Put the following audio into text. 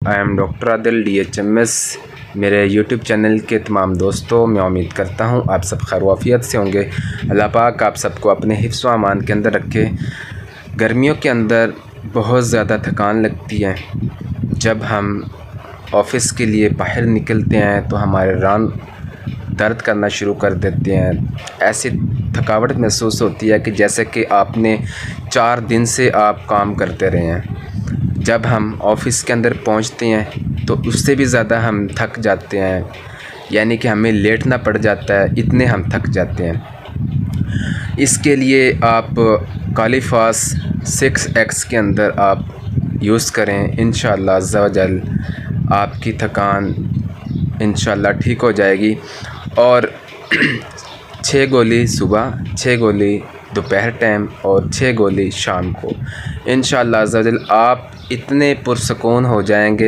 I am doctor Adil DHMS। मेरे YouTube channel के तमाम दोस्तों, मैं उम्मीद करता हूँ आप सब खैर वाफियत से होंगे। अल्लाह पाक आप सबको अपने हिफ्ज़ व अमान के अंदर रखे। गर्मियों के अंदर बहुत ज़्यादा थकान लगती है। जब हम ऑफ़िस के लिए बाहर निकलते हैं तो हमारे रान दर्द करना शुरू कर देते हैं। ऐसी थकावट महसूस होती है कि जैसे कि आपने 4 दिन से आप काम करते रहे हैं। जब हम ऑफ़िस के अंदर पहुंचते हैं तो उससे भी ज़्यादा हम थक जाते हैं, यानी कि हमें लेटना पड़ जाता है, इतने हम थक जाते हैं। इसके लिए आप कालीफास 6X के अंदर आप यूज़ करें। इंशाअल्लाह अज़्ज़ा व जल आपकी थकान इंशाअल्लाह ठीक हो जाएगी। और 6 गोली सुबह, 6 गोली दोपहर टाइम और 6 गोली शाम को। इंशाअल्लाह अज़्ज़ा व जल आप इतने पुरसकून हो जाएंगे।